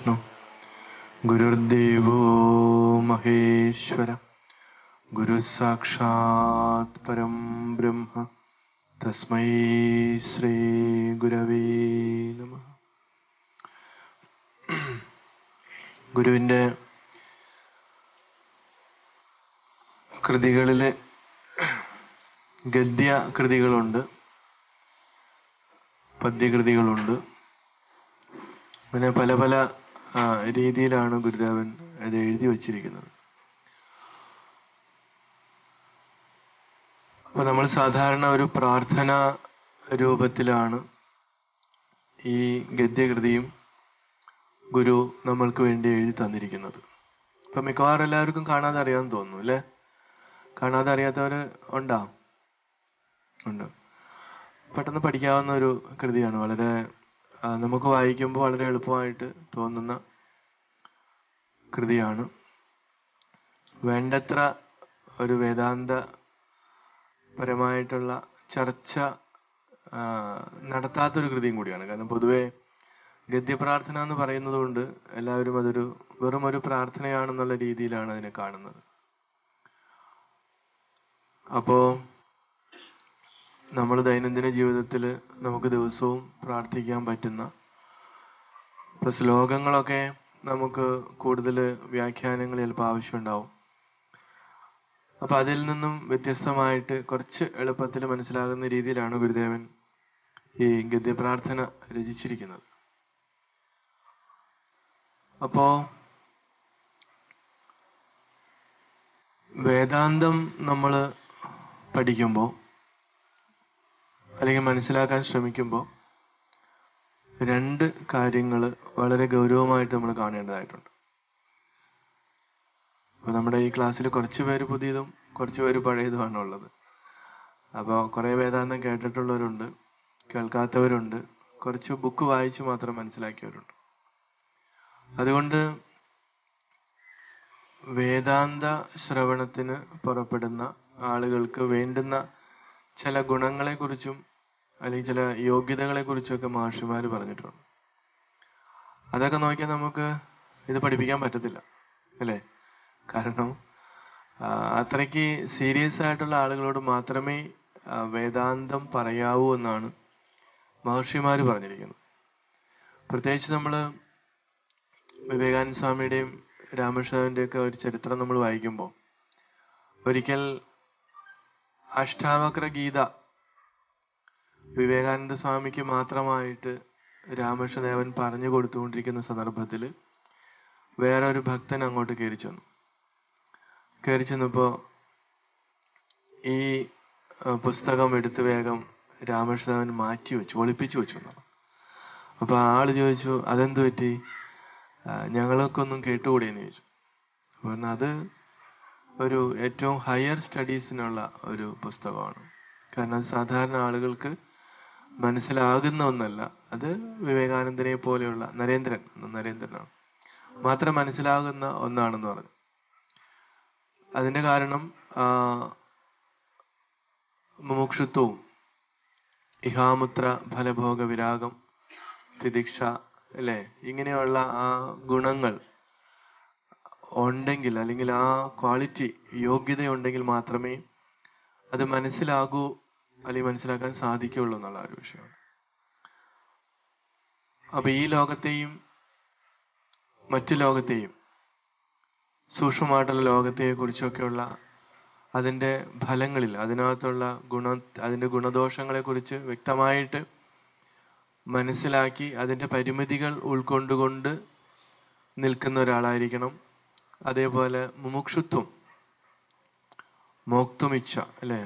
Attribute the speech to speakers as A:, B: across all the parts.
A: गुरुर्ब्रह्मा गुरुर्देवो महेश्वर गुरुः साक्षात् परं ब्रह्म तस्मै श्री ഗുരവേ നമഃ. ഗുരുവിൻ്റെ കൃതികളിൽ ഗദ്യ കൃതികളുണ്ട്, പദ്യകൃതികളുണ്ട്. അങ്ങനെ പല പല രീതിയിലാണ് ഗുരുദേവൻ അത് എഴുതി വച്ചിരിക്കുന്നത്. അപ്പോൾ നമ്മൾ സാധാരണ ഒരു പ്രാർത്ഥന രൂപത്തിലാണ് ഈ ഗദ്യകൃതിയും ഗുരു നമ്മൾക്ക് വേണ്ടി എഴുതി തന്നിരിക്കുന്നത്. ഇപ്പം മിക്കവാറും എല്ലാവർക്കും കാണാതെ അറിയാമെന്ന് തോന്നുന്നു അല്ലേ? കാണാതെ അറിയാത്തവർ ഉണ്ടോ? ഉണ്ട്. പെട്ടെന്ന് പഠിക്കാവുന്ന ഒരു കൃതിയാണ്. വളരെ നമുക്ക് വായിക്കുമ്പോൾ വളരെ എളുപ്പമായിട്ട് തോന്നുന്ന കൃതിയാണ്. വേണ്ടത്ര ഒരു വേദാന്ത പരമായിട്ടുള്ള ചർച്ച നടത്താത്തൊരു കൃതിയും കൂടിയാണ്. കാരണം പൊതുവെ ഗദ്യപ്രാർത്ഥന എന്ന് പറയുന്നത് കൊണ്ട് എല്ലാവരും അതൊരു വെറും ഒരു പ്രാർത്ഥനയാണെന്നുള്ള രീതിയിലാണ് അതിനെ കാണുന്നത്. അപ്പോൾ നമ്മൾ ദൈനംദിന ജീവിതത്തിൽ നമുക്ക് ദിവസവും പ്രാർത്ഥിക്കാൻ പറ്റുന്ന ഇപ്പൊ ശ്ലോകങ്ങളൊക്കെ നമുക്ക് കൂടുതൽ വ്യാഖ്യാനങ്ങൾ ചിലപ്പോൾ ആവശ്യമുണ്ടാവും. അപ്പൊ അതിൽ നിന്നും വ്യത്യസ്തമായിട്ട് കുറച്ച് എളുപ്പത്തിൽ മനസ്സിലാകുന്ന രീതിയിലാണ് ഗുരുദേവൻ ഈ ഗദ്യപ്രാർത്ഥന രചിച്ചിരിക്കുന്നത്. അപ്പോ വേദാന്തം നമ്മൾ പഠിക്കുമ്പോൾ അല്ലെങ്കിൽ മനസ്സിലാക്കാൻ ശ്രമിക്കുമ്പോൾ രണ്ട് കാര്യങ്ങൾ വളരെ ഗൗരവമായിട്ട് നമ്മൾ കാണേണ്ടതായിട്ടുണ്ട്. അപ്പോൾ നമ്മുടെ ഈ ക്ലാസ്സിൽ കുറച്ച് പേര് പുതിയതും കുറച്ച് പേര് പഴയതുമാണ് ഉള്ളത്. അപ്പോൾ കുറേ വേദാന്തം കേട്ടിട്ടുള്ളവരുണ്ട്, കേൾക്കാത്തവരുണ്ട്, കുറച്ച് ബുക്ക് വായിച്ച് മാത്രം മനസ്സിലാക്കിയവരുണ്ട്. അതുകൊണ്ട് വേദാന്ത ശ്രവണത്തിന് പുറപ്പെടുന്ന ആളുകൾക്ക് വേണ്ടുന്ന ചില ഗുണങ്ങളെക്കുറിച്ചും അല്ലെങ്കിൽ ചില യോഗ്യതകളെക്കുറിച്ചൊക്കെ മഹർഷിമാർ പറഞ്ഞിട്ടുണ്ട്. അതൊക്കെ നോക്കിയാൽ നമുക്ക് ഇത് പഠിപ്പിക്കാൻ പറ്റത്തില്ല അല്ലേ? കാരണം അത്രയ്ക്ക് സീരിയസ് ആയിട്ടുള്ള ആളുകളോട് മാത്രമേ വേദാന്തം പറയാവൂ എന്നാണ് മഹർഷിമാർ പറഞ്ഞിരിക്കുന്നത്. പ്രത്യേകിച്ച് നമ്മൾ വിവേകാനന്ദ സ്വാമിയുടെയും രാമകൃഷ്ണന്റെയൊക്കെ ഒരു ചരിത്രം നമ്മൾ വായിക്കുമ്പോൾ ഒരിക്കൽ അഷ്ടാവക്ര ഗീത വിവേകാനന്ദ സ്വാമിക്ക് മാത്രമായിട്ട് രാമകൃഷ്ണദേവൻ പറഞ്ഞു കൊടുത്തുകൊണ്ടിരിക്കുന്ന സന്ദർഭത്തിൽ വേറൊരു ഭക്തൻ അങ്ങോട്ട് കയറി ചെന്നപ്പോൾ ഈ പുസ്തകം എടുത്ത് വേഗം രാമകൃഷ്ണദേവൻ മാറ്റി വെച്ചു, ഒളിപ്പിച്ചു വെച്ചു. അപ്പൊ ആള് ചോദിച്ചു, അതെന്ത് പറ്റി? ഞങ്ങളൊക്കെ ഒന്നും കേട്ടുകൂടിയെന്ന് ചോദിച്ചു. പറഞ്ഞാൽ അത് ഒരു ഏറ്റവും ഹയർ സ്റ്റഡീസിനുള്ള ഒരു പുസ്തകമാണ്. കാരണം അത് സാധാരണ ആളുകൾക്ക് മനസ്സിലാകുന്ന ഒന്നല്ല. അത് വിവേകാനന്ദനെ പോലെയുള്ള നരേന്ദ്രനാണ് മാത്രം മനസ്സിലാകുന്ന ഒന്നാണെന്ന് പറഞ്ഞു. അതിന്റെ കാരണം മുമുക്ഷുത്വവും ഇഹാമുത്ര ഫലഭോഗ വിരാഗം തിദിക്ഷ അല്ലെ, ഇങ്ങനെയുള്ള ആ ഗുണങ്ങൾ ഉണ്ടെങ്കിൽ അല്ലെങ്കിൽ ആ ക്വാളിറ്റി യോഗ്യതയുണ്ടെങ്കിൽ മാത്രമേ അത് മനസ്സിലാകൂ അല്ലെങ്കിൽ മനസ്സിലാക്കാൻ സാധിക്കുള്ളൂ എന്നുള്ള ഒരു വിഷയമാണ്. അപ്പൊ ഈ ലോകത്തെയും മറ്റു ലോകത്തെയും സൂക്ഷ്മമായിട്ടുള്ള ലോകത്തെ കുറിച്ചൊക്കെയുള്ള അതിൻ്റെ ഫലങ്ങളിൽ അതിനകത്തുള്ള അതിൻ്റെ ഗുണദോഷങ്ങളെ കുറിച്ച് വ്യക്തമായിട്ട് മനസ്സിലാക്കി അതിൻ്റെ പരിമിതികൾ ഉൾക്കൊണ്ടുകൊണ്ട് നിൽക്കുന്ന ഒരാളായിരിക്കണം. അതേപോലെ മുമുക്ഷുത്വം, മോക്തുമിച്ഛ അല്ലെ,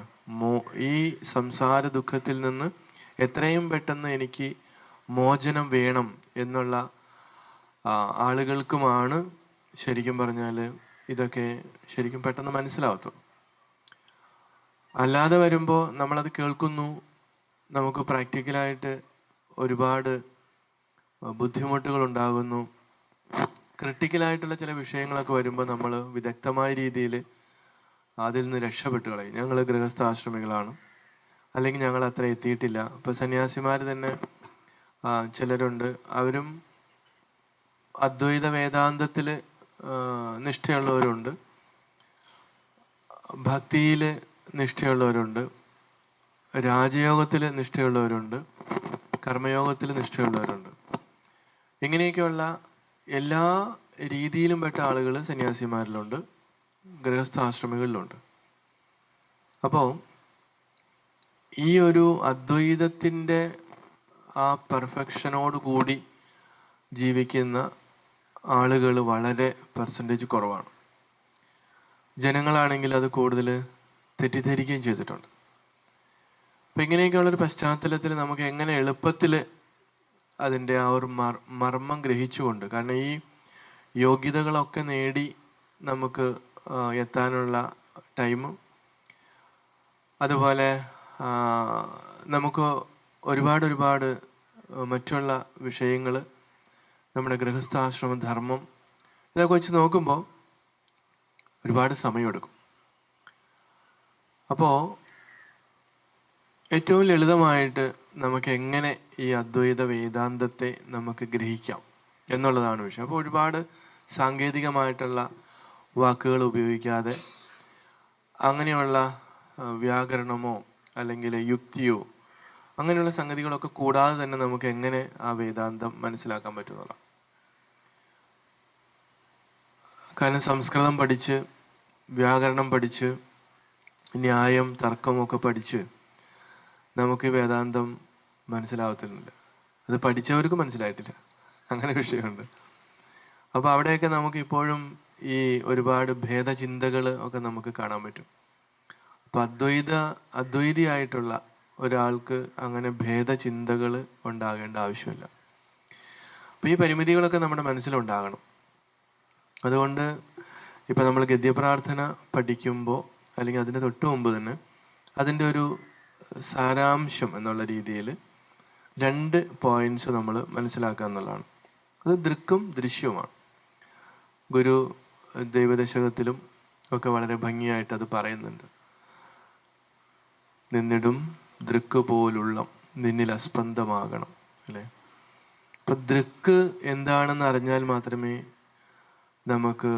A: ഈ സംസാര ദുഃഖത്തിൽ നിന്ന് എത്രയും പെട്ടെന്ന് എനിക്ക് മോചനം വേണം എന്നുള്ള ആളുകൾക്കുമാണ് ശരിക്കും പറഞ്ഞാൽ ഇതൊക്കെ ശരിക്കും പെട്ടെന്ന് മനസ്സിലാവത്തുള്ളൂ. അല്ലാതെ വരുമ്പോൾ നമ്മളത് കേൾക്കുന്നു, നമുക്ക് പ്രാക്ടിക്കലായിട്ട് ഒരുപാട് ബുദ്ധിമുട്ടുകൾ ഉണ്ടാകുന്നു. ക്രിട്ടിക്കലായിട്ടുള്ള ചില വിഷയങ്ങളൊക്കെ വരുമ്പോൾ നമ്മൾ വിദഗ്ധമായ രീതിയിൽ അതിൽ നിന്ന് രക്ഷപ്പെട്ടു കളയും. ഞങ്ങൾ ഗൃഹസ്ഥാശ്രമികളാണ്, അല്ലെങ്കിൽ ഞങ്ങൾ അത്ര എത്തിയിട്ടില്ല. ഇപ്പൊ സന്യാസിമാർ തന്നെ ചിലരുണ്ട്, അവരും അദ്വൈത വേദാന്തത്തിൽ നിഷ്ഠയുള്ളവരുണ്ട്, ഭക്തിയിൽ നിഷ്ഠയുള്ളവരുണ്ട്, രാജയോഗത്തിൽ നിഷ്ഠയുള്ളവരുണ്ട്, കർമ്മയോഗത്തിൽ നിഷ്ഠയുള്ളവരുണ്ട്. ഇങ്ങനെയൊക്കെയുള്ള എല്ലാ രീതിയിലും പെട്ട ആളുകൾ സന്യാസിമാരിലുണ്ട്, ഗൃഹസ്ഥാശ്രമികളിലുണ്ട്. അപ്പോൾ ഈ ഒരു അദ്വൈതത്തിൻ്റെ ആ പെർഫെക്ഷനോട് കൂടി ജീവിക്കുന്ന ആളുകൾ വളരെ പെർസെൻറ്റേജ് കുറവാണ്. ജനങ്ങളാണെങ്കിൽ അത് കൂടുതൽ തെറ്റിദ്ധരിക്കുകയും ചെയ്തിട്ടുണ്ട്. അപ്പം ഇങ്ങനെയൊക്കെയുള്ളൊരു പശ്ചാത്തലത്തിൽ നമുക്ക് എങ്ങനെ എളുപ്പത്തിൽ അതിൻ്റെ ആ ഒരു മർമ്മം ഗ്രഹിച്ചുകൊണ്ട്, കാരണം ഈ യോഗ്യതകളൊക്കെ നേടി നമുക്ക് എത്താനുള്ള ടൈമും, അതുപോലെ നമുക്ക് ഒരുപാട് മറ്റുള്ള വിഷയങ്ങൾ, നമ്മുടെ ഗൃഹസ്ഥാശ്രമ ധർമ്മം, ഇതൊക്കെ വെച്ച് നോക്കുമ്പോൾ ഒരുപാട് സമയമെടുക്കും. അപ്പോൾ ഏറ്റവും ലളിതമായിട്ട് നമുക്ക് എങ്ങനെ ഈ അദ്വൈത വേദാന്തത്തെ നമുക്ക് ഗ്രഹിക്കാം എന്നുള്ളതാണ് വിഷയം. അപ്പോൾ ഒരുപാട് സാങ്കേതികമായിട്ടുള്ള വാക്കുകൾ ഉപയോഗിക്കാതെ, അങ്ങനെയുള്ള വ്യാകരണമോ അല്ലെങ്കിൽ യുക്തിയോ അങ്ങനെയുള്ള സംഗതികളൊക്കെ കൂടാതെ തന്നെ നമുക്ക് എങ്ങനെ ആ വേദാന്തം മനസ്സിലാക്കാൻ പറ്റുന്നതാണ്. കാരണം സംസ്കൃതം പഠിച്ച്, വ്യാകരണം പഠിച്ച്, ന്യായം തർക്കമൊക്കെ പഠിച്ച് നമുക്ക് വേദാന്തം മനസ്സിലാവത്തില്ല. അത് പഠിച്ചവർക്ക് മനസ്സിലായിട്ടില്ല, അങ്ങനെ വിഷയമുണ്ട്. അപ്പോൾ അവിടെയൊക്കെ നമുക്ക് ഇപ്പോഴും ഈ ഒരുപാട് ഭേദചിന്തകൾ ഒക്കെ നമുക്ക് കാണാൻ പറ്റും. അപ്പം അദ്വൈതിയായിട്ടുള്ള ഒരാൾക്ക് അങ്ങനെ ഭേദചിന്തകൾ ഉണ്ടാകേണ്ട ആവശ്യമില്ല. അപ്പം ഈ പരിമിതികളൊക്കെ നമ്മുടെ മനസ്സിലുണ്ടാകണം. അതുകൊണ്ട് ഇപ്പം നമ്മൾ ഗദ്യപ്രാർത്ഥന പഠിക്കുമ്പോൾ, അല്ലെങ്കിൽ അതിന് തൊട്ട് മുമ്പ് തന്നെ അതിൻ്റെ ഒരു സാരാംശം എന്നുള്ള രീതിയിൽ 2 പോയിന്റ്സ് നമ്മൾ മനസ്സിലാക്കുക എന്നുള്ളതാണ്. അത് ദൃക്കും ദൃശ്യവുമാണ്. ഗുരു ദൈവദശകത്തിലും ഒക്കെ വളരെ ഭംഗിയായിട്ട് അത് പറയുന്നുണ്ട്. നിന്നിടും ദൃക്ക് പോലുള്ള നിന്നിൽ അസ്പന്ദമാകണം, അല്ലേ? അപ്പൊ ദൃക്ക് എന്താണെന്ന് അറിഞ്ഞാൽ മാത്രമേ നമുക്ക്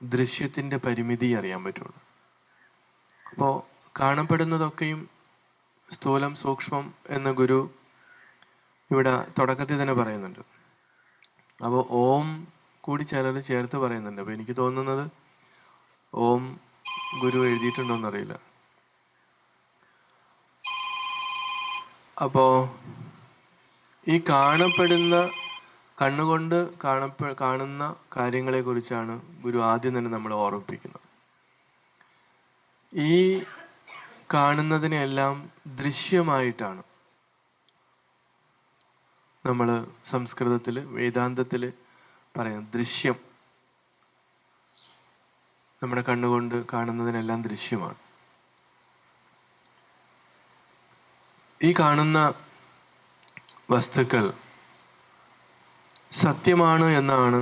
A: ദൃശ്യത്തിന്റെ പരിമിതി അറിയാൻ പറ്റുള്ളൂ. അപ്പോൾ കാണപ്പെടുന്നതൊക്കെയും സ്ഥൂലം സൂക്ഷ്മം എന്ന് ഗുരു ഇവിടെ തുടക്കത്തിൽ തന്നെ പറയുന്നുണ്ട്. അപ്പോൾ ഓം കൂടി ചിലർ ചേർത്ത് പറയുന്നുണ്ട്. അപ്പോൾ എനിക്ക് തോന്നുന്നത് ഓം ഗുരു എഴുതിയിട്ടുണ്ടോന്നറിയില്ല. അപ്പോൾ ഈ കാണപ്പെടുന്ന, കണ്ണുകൊണ്ട് കാണുന്ന കാര്യങ്ങളെ കുറിച്ചാണ് ഗുരു ആദ്യം തന്നെ നമ്മളെ ഓർമ്മിപ്പിക്കുന്നത്. ഈ കാണുന്നതിനെല്ലാം ദൃശ്യമായിട്ടാണ് നമ്മൾ സംസ്കൃതത്തിൽ വേദാന്തത്തിൽ പറയുന്നത്. ദൃശ്യം, നമ്മുടെ കണ്ണുകൊണ്ട് കാണുന്നതിനെല്ലാം ദൃശ്യമാണ്. ഈ കാണുന്ന വസ്തുക്കൾ സത്യമാണ് എന്നാണ്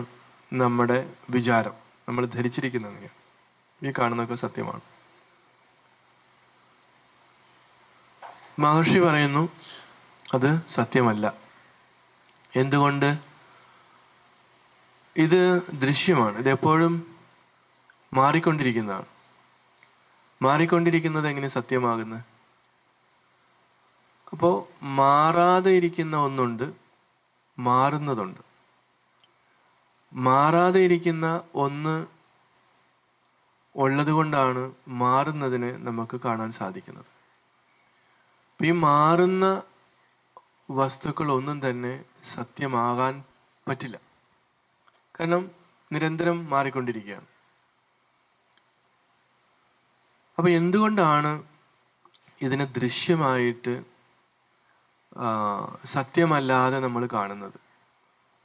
A: നമ്മുടെ വിചാരം. നമ്മൾ ധരിച്ചിരിക്കുന്നത് ഈ കാണുന്നതൊക്കെ സത്യമാണ്. മഹർഷി പറയുന്നു അത് സത്യമല്ല. എന്തുകൊണ്ട്? ഇത് ദൃശ്യമാണ്, ഇതെപ്പോഴും മാറിക്കൊണ്ടിരിക്കുന്നതാണ്. മാറിക്കൊണ്ടിരിക്കുന്നത് എങ്ങനെ സത്യമാകുന്നത്? അപ്പോൾ മാറാതെ ഇരിക്കുന്ന ഒന്നുണ്ട്, മാറുന്നതുണ്ട്. മാറാതെ ഇരിക്കുന്ന ഒന്ന് ഉള്ളത് കൊണ്ടാണ് മാറുന്നതിനെ നമുക്ക് കാണാൻ സാധിക്കുന്നത്. ഈ മാറുന്ന വസ്തുക്കൾ ഒന്നും തന്നെ സത്യമാകാൻ പറ്റില്ല, കാരണം നിരന്തരം മാറിക്കൊണ്ടിരിക്കുകയാണ്. അപ്പൊ എന്തുകൊണ്ടാണ് ഇതിനെ ദൃശ്യമായിട്ട് സത്യമല്ലാതെ നമ്മൾ കാണുന്നത്?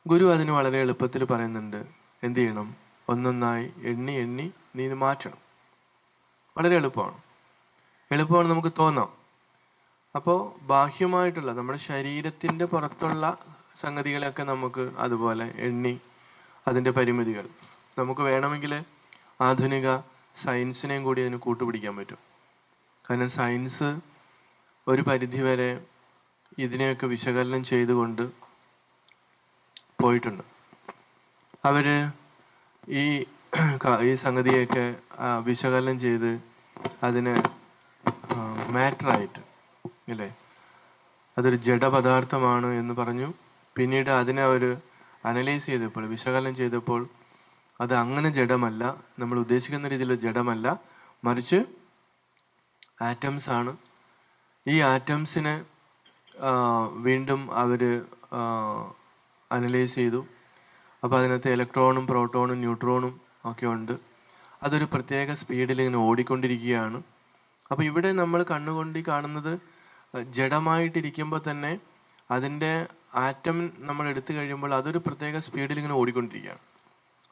A: ഗുരു അതിന് വളരെ എളുപ്പത്തിൽ പറയുന്നുണ്ട്. എന്ത് ചെയ്യണം? ഒന്നൊന്നായി എണ്ണി എണ്ണി നീ മാറ്റണം. വളരെ എളുപ്പമാണ് നമുക്ക് തോന്നാം. അപ്പോൾ ബാഹ്യമായിട്ടുള്ള നമ്മുടെ ശരീരത്തിൻ്റെ പുറത്തുള്ള സംഗതികളെയൊക്കെ നമുക്ക് അതുപോലെ എണ്ണി അതിൻ്റെ പരിമിതികൾ, നമുക്ക് വേണമെങ്കിൽ ആധുനിക സയൻസിനെയും കൂടി അതിന് കൂട്ടുപിടിക്കാൻ പറ്റും. കാരണം സയൻസ് ഒരു പരിധിവരെ ഇതിനെയൊക്കെ വിശകലനം ചെയ്തുകൊണ്ട് പോയിട്ടുണ്ട്. അവര് ഈ ഈ സംഗതിയൊക്കെ വിശകലനം ചെയ്ത് അതിന് മാറ്ററായിട്ട് അല്ലേ, അതൊരു ജഡപദാർത്ഥമാണ് എന്ന് പറഞ്ഞു. പിന്നീട് അതിനെ അവർ അനലൈസ് ചെയ്തപ്പോൾ, വിശകലനം ചെയ്തപ്പോൾ അത് അങ്ങനെ ജഡമല്ല, നമ്മൾ ഉദ്ദേശിക്കുന്ന രീതിയിൽ ജഡമല്ല, മറിച്ച് ആറ്റംസ് ആണ്. ഈ ആറ്റംസിനെ വീണ്ടും അവർ അനലൈസ് ചെയ്തു. അപ്പോൾ അതിനകത്ത് ഇലക്ട്രോണും പ്രോട്ടോണും ന്യൂട്രോണും ഒക്കെ ഉണ്ട്. അതൊരു പ്രത്യേക സ്പീഡിൽ ഇങ്ങനെ ഓടിക്കൊണ്ടിരിക്കുകയാണ്. അപ്പോൾ ഇവിടെ നമ്മൾ കണ്ണുകൊണ്ട് കാണുന്നത് ജഡമായിട്ടിരിക്കുമ്പോൾ തന്നെ അതിൻ്റെ ആറ്റം നമ്മൾ എടുത്തു കഴിയുമ്പോൾ അതൊരു പ്രത്യേക സ്പീഡിൽ ഇങ്ങനെ ഓടിക്കൊണ്ടിരിക്കുകയാണ്.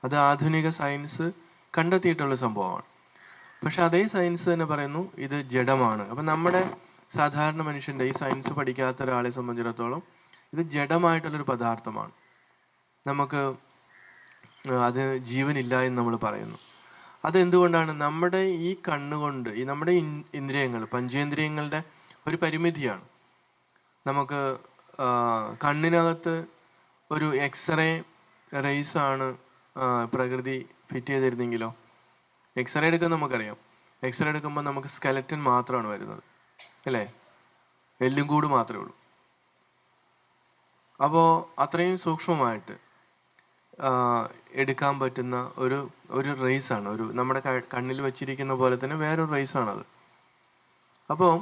A: അത് ആധുനിക സയൻസ് കണ്ടെത്തിയിട്ടുള്ള സംഭവമാണ്. പക്ഷെ അതേ സയൻസ് തന്നെ പറയുന്നു ഇത് ജഡമാണ്. അപ്പം നമ്മുടെ സാധാരണ മനുഷ്യൻ്റെ, ഈ സയൻസ് പഠിക്കാത്ത ഒരാളെ സംബന്ധിച്ചിടത്തോളം ഇത് ജഡമായിട്ടുള്ളൊരു പദാർത്ഥമാണ്. നമുക്ക് അത് ജീവനില്ല എന്ന് നമ്മൾ പറയുന്നു. അതെന്തുകൊണ്ടാണ്? നമ്മുടെ ഈ കണ്ണുകൊണ്ട്, ഈ നമ്മുടെ ഇന്ദ്രിയങ്ങൾ, പഞ്ചേന്ദ്രിയങ്ങളുടെ ഒരു പരിമിതിയാണ്. നമുക്ക് കണ്ണിനകത്ത് ഒരു എക്സ്റേ റേസ് ആണ് പ്രകൃതി ഫിറ്റ് ചെയ്തിരുന്നെങ്കിലോ, എക്സ്റേ എടുക്കാൻ നമുക്കറിയാം. എക്സ്റേ എടുക്കുമ്പോൾ നമുക്ക് സ്കെലറ്റൻ മാത്രമാണ് വരുന്നത്, അല്ലേ? എല്ലും കൂട് മാത്രമേ ഉള്ളൂ. അപ്പോൾ അത്രയും സൂക്ഷ്മമായിട്ട് എടുക്കാൻ പറ്റുന്ന ഒരു റേസാണ്, ഒരു നമ്മുടെ കണ്ണിൽ വെച്ചിരിക്കുന്ന പോലെ തന്നെ വേറൊരു റേസാണത്. അപ്പോൾ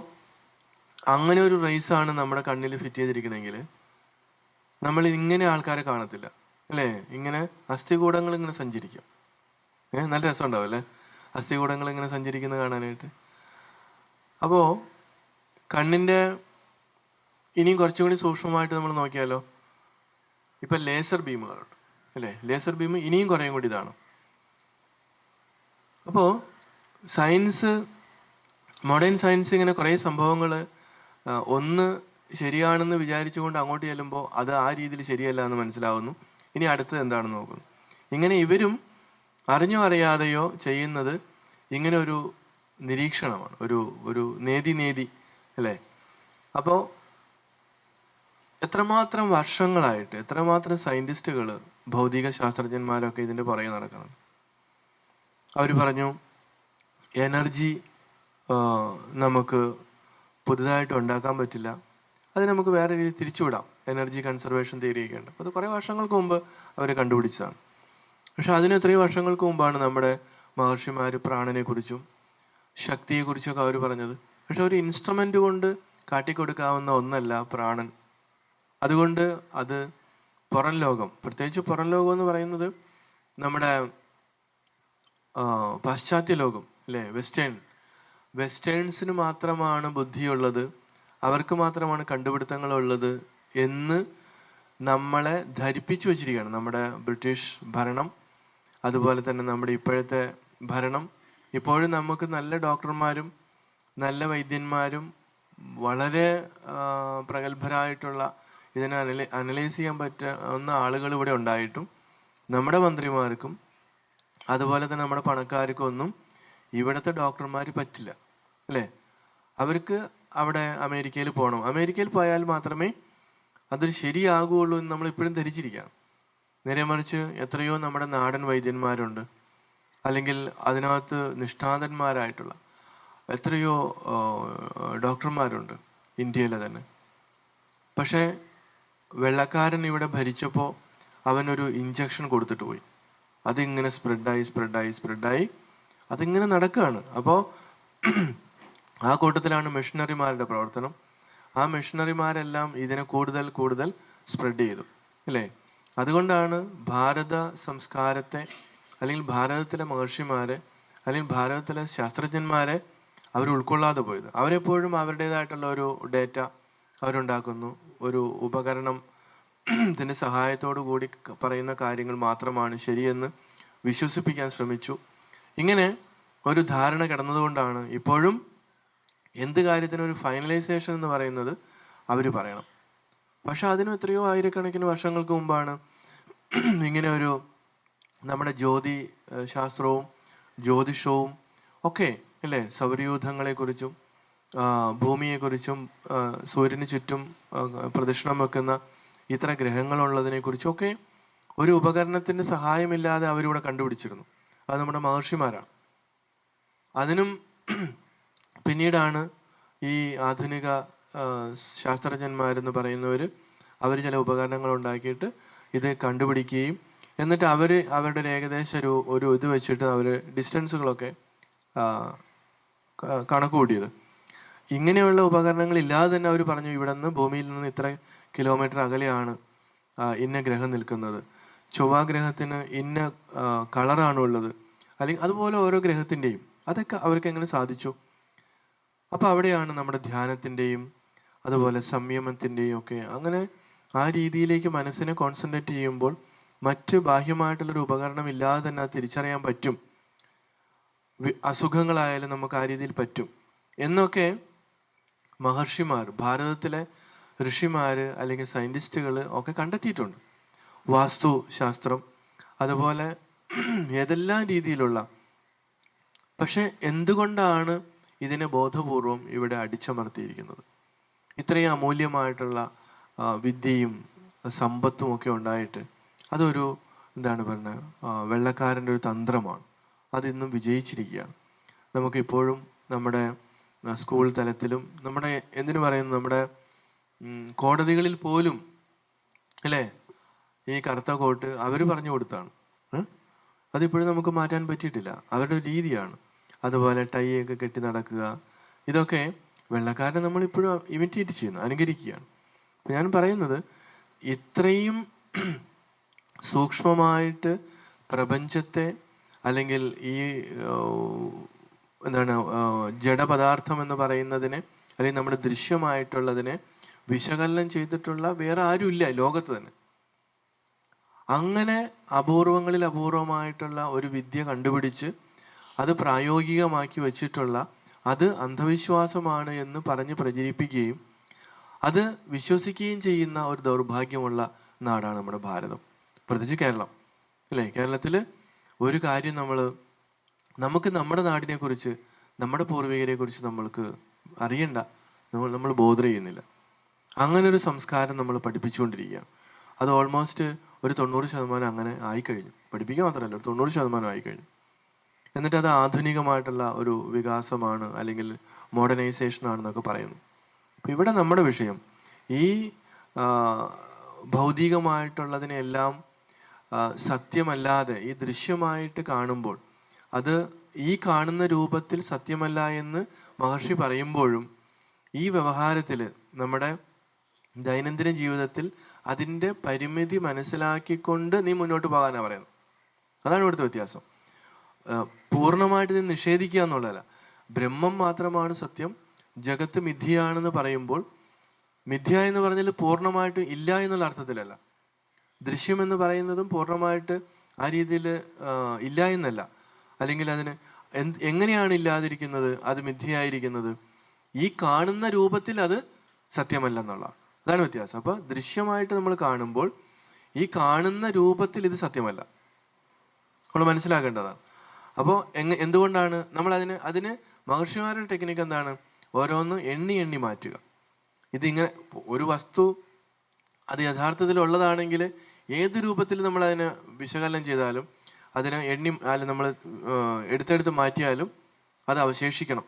A: അങ്ങനെ ഒരു റേസാണ് നമ്മുടെ കണ്ണിൽ ഫിറ്റ് ചെയ്തിരിക്കണമെങ്കിൽ നമ്മൾ ഇങ്ങനെ ആൾക്കാരെ കാണത്തില്ല, അല്ലേ? ഇങ്ങനെ അസ്ഥികൂടങ്ങൾ ഇങ്ങനെ സഞ്ചരിക്കും. നല്ല രസം ഉണ്ടാവും അല്ലേ, അസ്ഥികൂടങ്ങൾ ഇങ്ങനെ സഞ്ചരിക്കുന്നത് കാണാനായിട്ട്. അപ്പോൾ കണ്ണിൻ്റെ ഇനിയും കുറച്ചും കൂടി സൂക്ഷ്മമായിട്ട് നമ്മൾ നോക്കിയാലോ, ഇപ്പം ലേസർ ബീമുകളുണ്ട്, അല്ലേ? ലേസർ ബീം ഇനിയും കുറേയും കൂടി ഇതാണ്. അപ്പോൾ സയൻസ്, മോഡേൺ സയൻസ് ഇങ്ങനെ കുറേ സംഭവങ്ങൾ ഒന്ന് ശരിയാണെന്ന് വിചാരിച്ചുകൊണ്ട് അങ്ങോട്ട് ചെല്ലുമ്പോൾ അത് ആ രീതിയിൽ ശരിയല്ല എന്ന് മനസ്സിലാവുന്നു. ഇനി അടുത്തത് എന്താണെന്ന് നോക്കുന്നു. ഇങ്ങനെ ഇവരും അറിഞ്ഞോ അറിയാതെയോ ചെയ്യുന്നത് ഇങ്ങനെ ഒരു നിരീക്ഷണമാണ്, ഒരു നേതി, അല്ലേ? അപ്പോൾ എത്രമാത്രം വർഷങ്ങളായിട്ട് എത്രമാത്രം സയൻറ്റിസ്റ്റുകൾ, ഭൗതിക ശാസ്ത്രജ്ഞന്മാരൊക്കെ ഇതിൻ്റെ പുറകെ നടക്കണം. അവർ പറഞ്ഞു എനർജി നമുക്ക് പുതുതായിട്ട് ഉണ്ടാക്കാൻ പറ്റില്ല, അത് നമുക്ക് വേറെ രീതിയിൽ തിരിച്ചുവിടാം. എനർജി കൺസർവേഷൻ തിയറിയൊക്കെ ഉണ്ട്. അത് കുറേ വർഷങ്ങൾക്ക് മുമ്പ് അവർ കണ്ടുപിടിച്ചതാണ്. പക്ഷെ അതിന് എത്രയോ വർഷങ്ങൾക്ക് മുമ്പാണ് നമ്മുടെ മഹർഷിമാർ പ്രാണനെക്കുറിച്ചും ശക്തിയെക്കുറിച്ചൊക്കെ അവർ പറഞ്ഞത്. പക്ഷെ ഒരു ഇൻസ്ട്രുമെൻ്റ് കൊണ്ട് കാട്ടിക്കൊടുക്കാവുന്ന ഒന്നല്ല പ്രാണൻ. അതുകൊണ്ട് അത് പുറം ലോകം, പ്രത്യേകിച്ച് പുറം ലോകം എന്ന് പറയുന്നത് നമ്മുടെ പാശ്ചാത്യ ലോകം, അല്ലേ? വെസ്റ്റേൺസിന് മാത്രമാണ് ബുദ്ധിയുള്ളത്, അവർക്ക് മാത്രമാണ് കണ്ടുപിടുത്തങ്ങളുള്ളത് എന്ന് നമ്മളെ ധരിപ്പിച്ചു വച്ചിരിക്കുകയാണ് നമ്മുടെ ബ്രിട്ടീഷ് ഭരണം. അതുപോലെ തന്നെ നമ്മുടെ ഇപ്പോഴത്തെ ഭരണം. ഇപ്പോഴും നമുക്ക് നല്ല ഡോക്ടർമാരും നല്ല വൈദ്യന്മാരും വളരെ പ്രഗത്ഭരായിട്ടുള്ള ഇതിനെ അനലൈസ് ചെയ്യാൻ പറ്റുന്ന ആളുകൾ ഇവിടെ ഉണ്ടായിട്ടും നമ്മുടെ മന്ത്രിമാർക്കും അതുപോലെ തന്നെ നമ്മുടെ പണക്കാർക്കും ഒന്നും ഇവിടുത്തെ ഡോക്ടർമാർ പറ്റില്ല, അല്ലേ? അവർക്ക് അവിടെ അമേരിക്കയിൽ പോകണം. അമേരിക്കയിൽ പോയാൽ മാത്രമേ അതൊരു ശരിയാകുകയുള്ളൂ എന്ന് നമ്മൾ ഇപ്പോഴും ധരിച്ചിരിക്കുകയാണ്. നേരെ മറിച്ച് എത്രയോ നമ്മുടെ നാടൻ വൈദ്യന്മാരുണ്ട്, അല്ലെങ്കിൽ അതിനകത്ത് നിഷ്ഠാതന്മാരായിട്ടുള്ള എത്രയോ ഡോക്ടർമാരുണ്ട് ഇന്ത്യയിലെ തന്നെ. പക്ഷേ വെള്ളക്കാരൻ ഇവിടെ ഭരിച്ചപ്പോൾ അവനൊരു ഇഞ്ചക്ഷൻ കൊടുത്തിട്ട് പോയി. അതിങ്ങനെ സ്പ്രെഡായി അതിങ്ങനെ നടക്കുകയാണ്. അപ്പോൾ ആ കൂട്ടത്തിലാണ് മിഷണറിമാരുടെ പ്രവർത്തനം. ആ മിഷണറിമാരെല്ലാം ഇതിനെ കൂടുതൽ സ്പ്രെഡ് ചെയ്തു, അല്ലേ? അതുകൊണ്ടാണ് ഭാരത സംസ്കാരത്തെ, അല്ലെങ്കിൽ ഭാരതത്തിലെ മഹർഷിമാരെ, അല്ലെങ്കിൽ ഭാരതത്തിലെ ശാസ്ത്രജ്ഞന്മാരെ അവർ ഉൾക്കൊള്ളാതെ പോയത്. അവരെപ്പോഴും അവരുടേതായിട്ടുള്ള ഒരു ഡേറ്റ അവരുണ്ടാക്കുന്നു, ഒരു ഉപകരണം, ഇതിൻ്റെ സഹായത്തോടു കൂടി പറയുന്ന കാര്യങ്ങൾ മാത്രമാണ് ശരിയെന്ന് വിശ്വസിപ്പിക്കാൻ ശ്രമിച്ചു. ഇങ്ങനെ ഒരു ധാരണ കിടന്നതുകൊണ്ടാണ് ഇപ്പോഴും എന്ത് കാര്യത്തിനും ഒരു ഫൈനലൈസേഷൻ എന്ന് പറയുന്നത് അവർ പറയണം. പക്ഷെ അതിനും എത്രയോ ആയിരക്കണക്കിന് വർഷങ്ങൾക്ക് മുമ്പാണ് ഇങ്ങനെ ഒരു നമ്മുടെ ജ്യോതി ശാസ്ത്രവും ജ്യോതിഷവും ഒക്കെ, അല്ലേ? സൗരയൂഥങ്ങളെക്കുറിച്ചും ഭൂമിയെക്കുറിച്ചും സൂര്യന് ചുറ്റും പ്രദക്ഷിണം വെക്കുന്ന ഇത്ര ഗ്രഹങ്ങളുള്ളതിനെ കുറിച്ചൊക്കെ ഒരു ഉപകരണത്തിന്റെ സഹായമില്ലാതെ അവരിവിടെ കണ്ടുപിടിച്ചിരുന്നു. അത് നമ്മുടെ മഹർഷിമാരാണ്. അതിനും പിന്നീടാണ് ഈ ആധുനിക ശാസ്ത്രജ്ഞന്മാരെന്ന് പറയുന്നവർ അവർ ചില ഉപകരണങ്ങൾ ഉണ്ടാക്കിയിട്ട് ഇത് കണ്ടുപിടിക്കുകയും എന്നിട്ട് അവരുടെ ഏകദേശം ഒരു ഇത് വെച്ചിട്ട് അവർ ഡിസ്റ്റൻസുകളൊക്കെ കണക്ക് കൂട്ടിയത്. ഇങ്ങനെയുള്ള ഉപകരണങ്ങൾ ഇല്ലാതെ തന്നെ അവർ പറഞ്ഞു ഇവിടെ നിന്ന് ഭൂമിയിൽ നിന്ന് ഇത്ര കിലോമീറ്റർ അകലെയാണ് ഇന്ന ഗ്രഹം നിൽക്കുന്നത്, ചൊവ്വാഗ്രഹത്തിന് ഇന്ന കളറാണ് ഉള്ളത്, അല്ലെങ്കിൽ അതുപോലെ ഓരോ ഗ്രഹത്തിൻ്റെയും അതൊക്കെ അവർക്ക് എങ്ങനെ സാധിച്ചു? അപ്പോൾ അവിടെയാണ് നമ്മുടെ ധ്യാനത്തിൻ്റെയും അതുപോലെ സംയമത്തിൻ്റെയും ഒക്കെ അങ്ങനെ ആ രീതിയിലേക്ക് മനസ്സിനെ കോൺസെൻട്രേറ്റ് ചെയ്യുമ്പോൾ മറ്റ് ബാഹ്യമായിട്ടുള്ളൊരു ഉപകരണം ഇല്ലാതെ തന്നെ അത് തിരിച്ചറിയാൻ പറ്റും. അസുഖങ്ങളായാലും നമുക്ക് ആ രീതിയിൽ പറ്റും എന്നൊക്കെ മഹർഷിമാർ, ഭാരതത്തിലെ ഋഷിമാര് അല്ലെങ്കിൽ സയന്റിസ്റ്റുകൾ ഒക്കെ കണ്ടെത്തിയിട്ടുണ്ട്. വാസ്തു ശാസ്ത്രം അതുപോലെ ഏതെല്ലാം രീതിയിലുള്ള. പക്ഷെ എന്തുകൊണ്ടാണ് ഇതിനെ ബോധപൂർവം ഇവിടെ അടിച്ചമർത്തിയിരിക്കുന്നത്? ഇത്രയും അമൂല്യമായിട്ടുള്ള വിദ്യയും സമ്പത്തും ഒക്കെ ഉണ്ടായിട്ട് അതൊരു എന്താണ് പറഞ്ഞത് വെള്ളക്കാരൻ്റെ ഒരു തന്ത്രമാണ്. അതിന്നും വിജയിച്ചിരിക്കുകയാണ്. നമുക്കിപ്പോഴും നമ്മുടെ സ്കൂൾ തലത്തിലും നമ്മുടെ എന്തിനു പറയുന്നു നമ്മുടെ കോടതികളിൽ പോലും അല്ലേ ഈ കറുത്ത കോട്ട് അവർ പറഞ്ഞു കൊടുത്താണ്. അതിപ്പോഴും നമുക്ക് മാറ്റാൻ പറ്റിയിട്ടില്ല. അവരുടെ രീതിയാണ്. അതുപോലെ ടൈ ഒക്കെ കെട്ടി നടക്കുക, ഇതൊക്കെ വെള്ളക്കാരനെ നമ്മളിപ്പോഴും ഇമിറ്റേറ്റ് ചെയ്യുന്നു, അനുകരിക്കുകയാണ്. അപ്പം ഞാൻ പറയുന്നത് ഇത്രയും സൂക്ഷ്മമായിട്ട് പ്രപഞ്ചത്തെ അല്ലെങ്കിൽ ഈ എന്താണ് ജഡപദാർത്ഥം എന്ന് പറയുന്നതിനെ അല്ലെങ്കിൽ നമ്മുടെ ദൃശ്യമായിട്ടുള്ളതിനെ വിശകലനം ചെയ്തിട്ടുള്ള വേറെ ആരും ഇല്ല ലോകത്ത് തന്നെ. അങ്ങനെ അപൂർവങ്ങളിൽ അപൂർവമായിട്ടുള്ള ഒരു വിദ്യ കണ്ടുപിടിച്ച് അത് പ്രായോഗികമാക്കി വെച്ചിട്ടുള്ള, അത് അന്ധവിശ്വാസമാണ് എന്ന് പറഞ്ഞ് പ്രചരിപ്പിക്കുകയും അത് വിശ്വസിക്കുകയും ചെയ്യുന്ന ഒരു ദൗർഭാഗ്യമുള്ള നാടാണ് നമ്മുടെ ഭാരതം, പ്രത്യേകിച്ച് കേരളം അല്ലേ. കേരളത്തിൽ ഒരു കാര്യം നമുക്ക് നമ്മുടെ നാടിനെ കുറിച്ച് നമ്മുടെ പൂർവികരെ കുറിച്ച് നമ്മൾക്ക് അറിയണ്ട, നമ്മൾ ബോധർ ചെയ്യുന്നില്ല. അങ്ങനെ ഒരു സംസ്കാരം നമ്മൾ പഠിപ്പിച്ചുകൊണ്ടിരിക്കുകയാണ്. അത് ഓൾമോസ്റ്റ് ഒരു 90% അങ്ങനെ ആയിക്കഴിഞ്ഞു. പഠിപ്പിക്കുക മാത്രമല്ല, ഒരു 90% ആയിക്കഴിഞ്ഞു. എന്നിട്ട് അത് ആധുനികമായിട്ടുള്ള ഒരു വികാസമാണ് അല്ലെങ്കിൽ മോഡേണൈസേഷൻ ആണെന്നൊക്കെ പറയുന്നു. അപ്പം ഇവിടെ നമ്മുടെ വിഷയം ഈ ഭൗതികമായിട്ടുള്ളതിനെല്ലാം സത്യമല്ലാതെ ഈ ദൃശ്യമായിട്ട് കാണുമ്പോൾ അത് ഈ കാണുന്ന രൂപത്തിൽ സത്യമല്ല എന്ന് മഹർഷി പറയുമ്പോഴും ഈ വ്യവഹാരത്തിൽ നമ്മുടെ ദൈനംദിന ജീവിതത്തിൽ അതിൻ്റെ പരിമിതി മനസ്സിലാക്കിക്കൊണ്ട് നീ മുന്നോട്ട് പോകാനാണ് പറയുന്നത്. അതാണ് ഇവിടുത്തെ വ്യത്യാസം. പൂർണ്ണമായിട്ട് നീ നിഷേധിക്കുക എന്നുള്ളതല്ല. ബ്രഹ്മം മാത്രമാണ് സത്യം, ജഗത്ത് മിഥ്യയാണെന്ന് പറയുമ്പോൾ മിഥ്യ എന്ന് പറഞ്ഞാൽ പൂർണ്ണമായിട്ട് ഇല്ല എന്നുള്ള അർത്ഥത്തിലല്ല. ദൃശ്യം എന്ന് പറയുന്നതും പൂർണ്ണമായിട്ട് ആ രീതിയിൽ ഇല്ല എന്നല്ല. അല്ലെങ്കിൽ അതിന് എങ്ങനെയാണ് ഇല്ലാതിരിക്കുന്നത്, അത് മിഥ്യയായിരിക്കുന്നത്? ഈ കാണുന്ന രൂപത്തിൽ അത് സത്യമല്ല എന്നുള്ളതാണ്. അതാണ് വ്യത്യാസം. അപ്പൊ ദൃശ്യമായിട്ട് നമ്മൾ കാണുമ്പോൾ ഈ കാണുന്ന രൂപത്തിൽ ഇത് സത്യമല്ല, നമ്മൾ മനസ്സിലാക്കേണ്ടതാണ്. അപ്പോൾ എന്തുകൊണ്ടാണ് നമ്മൾ അതിന് മഹർഷിമാരുടെ ടെക്നിക്ക് എന്താണ്? ഓരോന്ന് എണ്ണി എണ്ണി മാറ്റുക. ഇതിങ്ങനെ ഒരു വസ്തു അത് യഥാർത്ഥത്തിൽ ഉള്ളതാണെങ്കിൽ ഏത് രൂപത്തിൽ നമ്മൾ അതിനെ വിശകലനം ചെയ്താലും അതിനെ നമ്മൾ എടുത്തെടുത്ത് മാറ്റിയാലും അത് അവശേഷിക്കണം.